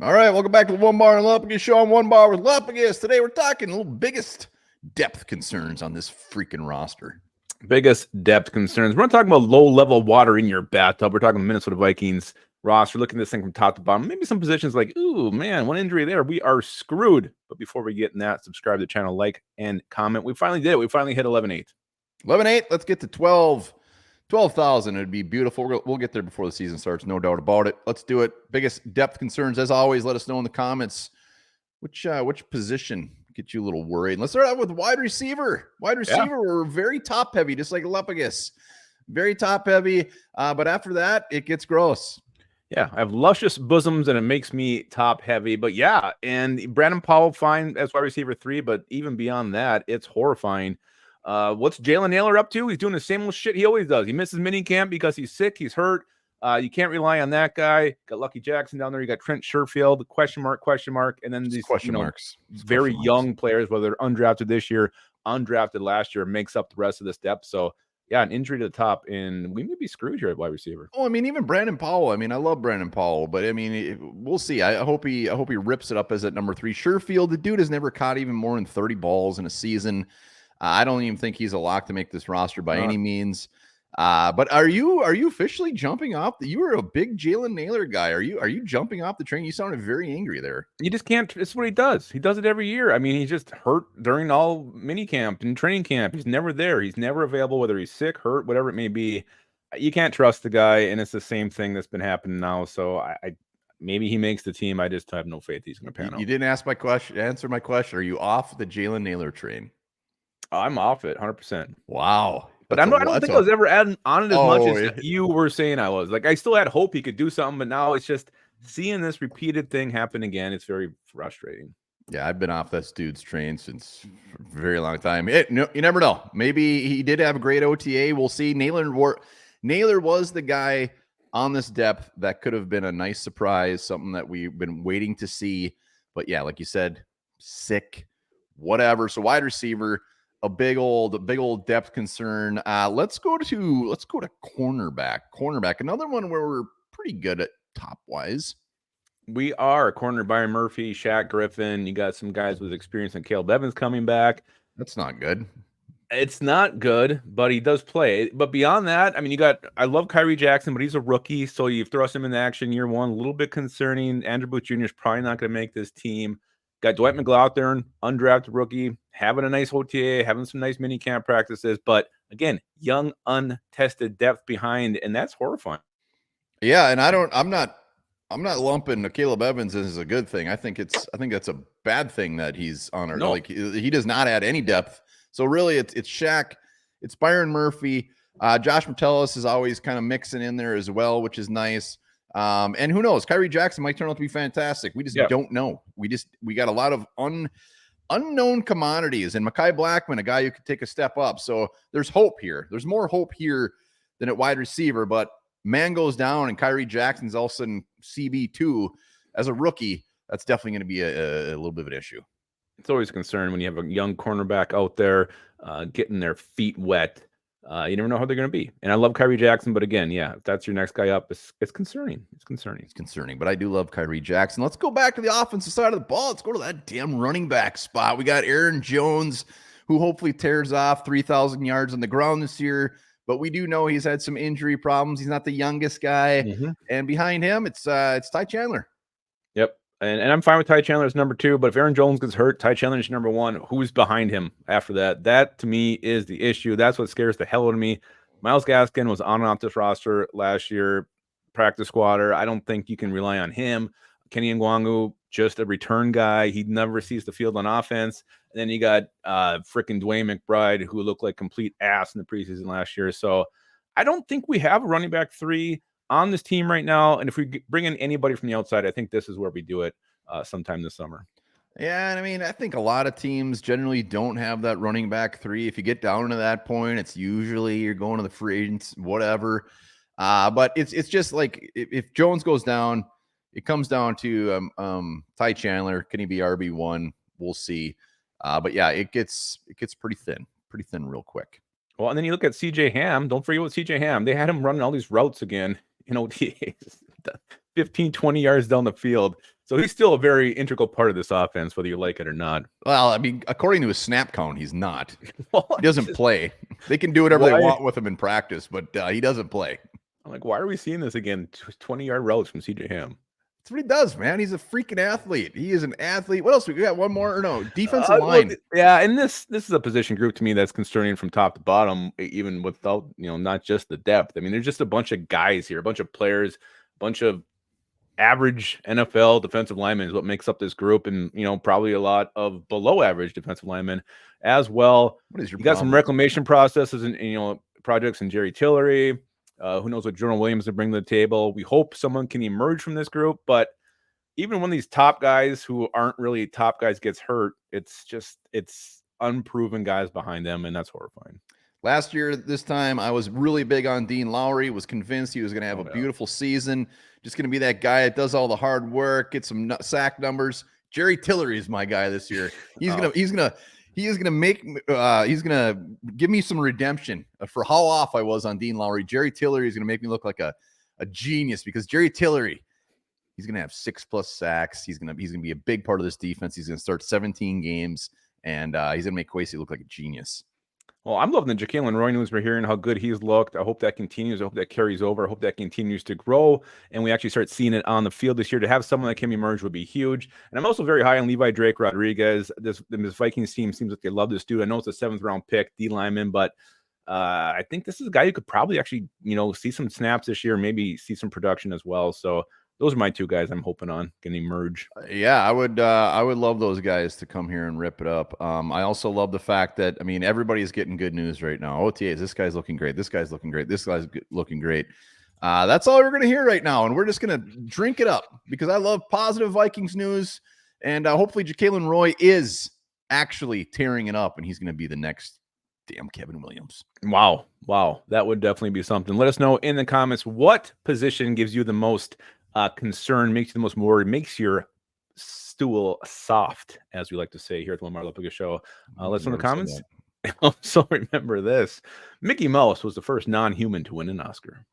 All right, welcome back to the Onebar and Lupagus show. I'm Onebar with Lupagus. Today we're talking a little biggest depth concerns on this freaking roster. Biggest depth concerns. We're not talking about low-level water in your bathtub. We're talking Minnesota Vikings roster. Looking at this thing from top to bottom. Maybe some positions like, ooh, man, one injury there. We are screwed. But before we get in that, subscribe to the channel, like, and comment. We finally did it. We finally hit 11-8. 11-8, let's get to 12,000. It'd be beautiful. We'll get there before the season starts, no doubt about it. Let's do it. Biggest depth concerns, as always, let us know in the comments. Which position get you a little worried? Let's start out with wide receiver. We're very top heavy, just like Lupagus. Very top heavy. But after that, it gets gross. Yeah, I have luscious bosoms, and it makes me top heavy. But yeah, and Brandon Powell, fine as wide receiver 3, but even beyond that, it's horrifying. What's Jalen Naylor up to? He's doing the same old shit he always does. He misses mini camp because he's sick, he's hurt. You can't rely on that guy. Got Lucky Jackson down there. You got Trent Sherfield, question mark, and then these question marks. Very young players, whether they're undrafted this year, undrafted last year, makes up the rest of this depth. So yeah, an injury to the top, and we may be screwed here at wide receiver. Oh, I mean, even Brandon Powell. I mean, I love Brandon Powell, but I mean, we'll see. I hope he rips it up as at number 3. Sherfield, the dude has never caught even more than 30 balls in a season. I don't even think he's a lock to make this roster by any means. But are you officially jumping off? You were a big Jalen Naylor guy. Are you jumping off the train? You sounded very angry there. You just can't. It's what he does. He does it every year. I mean, he's just hurt during all mini camp and training camp. He's never there. He's never available, whether he's sick, hurt, whatever it may be. You can't trust the guy, and it's the same thing that's been happening now. So I maybe he makes the team. I just have no faith he's going to pan out. You didn't ask my question. Answer my question. Are you off the Jalen Naylor train? I'm off it 100%. Wow. But I don't think I was ever adding on it as much as you were saying I was. Like, I still had hope he could do something, but now it's just seeing this repeated thing happen again. It's very frustrating. Yeah, I've been off this dude's train since a very long time. You never know. Maybe he did have a great OTA. We'll see. Naylor was the guy on this depth that could have been a nice surprise, something that we've been waiting to see. But yeah, like you said, sick, whatever. So wide receiver, a big old depth concern. Let's go to cornerback. Another one where we're pretty good at top wise. We are. Corner Byron Murphy, Shaq Griffin. You got some guys with experience, and Caleb Evans coming back. That's not good. It's not good, but he does play. But beyond that, I mean, I love Kyrie Jackson, but he's a rookie, so you thrust him into action year one. A little bit concerning. Andrew Booth Jr. is probably not going to make this team. Got Dwight McGlothern, undrafted rookie, having a nice OTA, having some nice mini camp practices, but again, young, untested depth behind, and that's horrifying. Yeah, and I'm not lumping Caleb Evans as a good thing. I think that's a bad thing that he's on our like he does not add any depth. So really, it's Shaq, it's Byron Murphy, Josh Metellus is always kind of mixing in there as well, which is nice. And who knows? Kyrie Jackson might turn out to be fantastic. We just don't know. We got a lot of unknown commodities, and Mekhi Blackman, a guy who could take a step up. So there's hope here. There's more hope here than at wide receiver, but man goes down and Kyrie Jackson's all of a sudden CB2 as a rookie. That's definitely going to be a little bit of an issue. It's always a concern when you have a young cornerback out there getting their feet wet. You never know how they're going to be. And I love Kyrie Jackson, but again, yeah, if that's your next guy up, it's concerning. It's concerning, but I do love Kyrie Jackson. Let's go back to the offensive side of the ball. Let's go to that damn running back spot. We got Aaron Jones, who hopefully tears off 3,000 yards on the ground this year, but we do know he's had some injury problems. He's not the youngest guy. And behind him, it's Ty Chandler. Yep. And I'm fine with Ty Chandler as number 2, but if Aaron Jones gets hurt, Ty Chandler is number 1. Who's behind him after that? That, to me, is the issue. That's what scares the hell out of me. Myles Gaskin was on and off this roster last year, practice squatter. I don't think you can rely on him. Kenny Ngwangu, just a return guy. He never sees the field on offense. And then you got frickin' Dwayne McBride, who looked like complete ass in the preseason last year. So I don't think we have a running back 3 on this team right now. And if we bring in anybody from the outside, I think this is where we do it sometime this summer. Yeah, and I mean, I think a lot of teams generally don't have that running back 3. If you get down to that point, it's usually you're going to the free agents, whatever. But it's just like if Jones goes down, it comes down to Ty Chandler. Can he be RB1? We'll see. But yeah, it gets pretty thin real quick. Well, and then you look at CJ Ham. Don't forget about CJ Ham. They had him running all these routes again, 15, 20 yards down the field. So he's still a very integral part of this offense, whether you like it or not. Well, I mean, according to his snap count, he's not. He doesn't play. They can do whatever they want with him in practice, but he doesn't play. I'm like, why are we seeing this again? 20-yard routes from CJ Ham. That's what he does, man. He's a freaking athlete. He is an athlete. What else? We got one more or no? Defensive line. Well, yeah, and this is a position group to me that's concerning from top to bottom, even without, not just the depth. I mean, there's just a bunch of guys here, a bunch of players, a bunch of average NFL defensive linemen is what makes up this group, and probably a lot of below average defensive linemen as well. What is your you got some reclamation processes and projects in Jerry Tillery. Who knows what Jordan Williams to bring to the table. We hope someone can emerge from this group, but even when these top guys who aren't really top guys gets hurt, it's unproven guys behind them, and that's horrifying. Last year, this time, I was really big on Dean Lowry, was convinced he was going to have a beautiful season, just going to be that guy that does all the hard work, get some sack numbers. Jerry Tillery is my guy this year. He's going to give me some redemption for how off I was on Dean Lowry. Jerry Tillery is going to make me look like a genius, because Jerry Tillery, he's going to have 6+ sacks. He's going to be a big part of this defense. He's going to start 17 games, and he's going to make Kwesi look like a genius. Well, I'm loving the Jacqueline Roy news. We're hearing how good he's looked. I hope that continues. I hope that carries over. I hope that continues to grow, and we actually start seeing it on the field this year. To have someone that can emerge would be huge. And I'm also very high on Levi Drake Rodriguez. This Vikings team seems like they love this dude. I know it's a 7th-round pick, D lineman, but I think this is a guy who could probably actually, see some snaps this year, maybe see some production as well. So those are my two guys I'm hoping on can emerge. Yeah, I would love those guys to come here and rip it up. I also love the fact that, everybody's getting good news right now. OTAs, this guy's looking great. This guy's looking great. This guy's looking great. That's all we're going to hear right now, and we're just going to drink it up because I love positive Vikings news, and hopefully Jacqueline Roy is actually tearing it up, and he's going to be the next damn Kevin Williams. Wow. That would definitely be something. Let us know in the comments what position gives you the most concern, makes you the most worried, makes your stool soft, as we like to say here at the Onebar Lupagus Show. Let us know in the comments. Also remember this: Mickey Mouse was the first non-human to win an Oscar.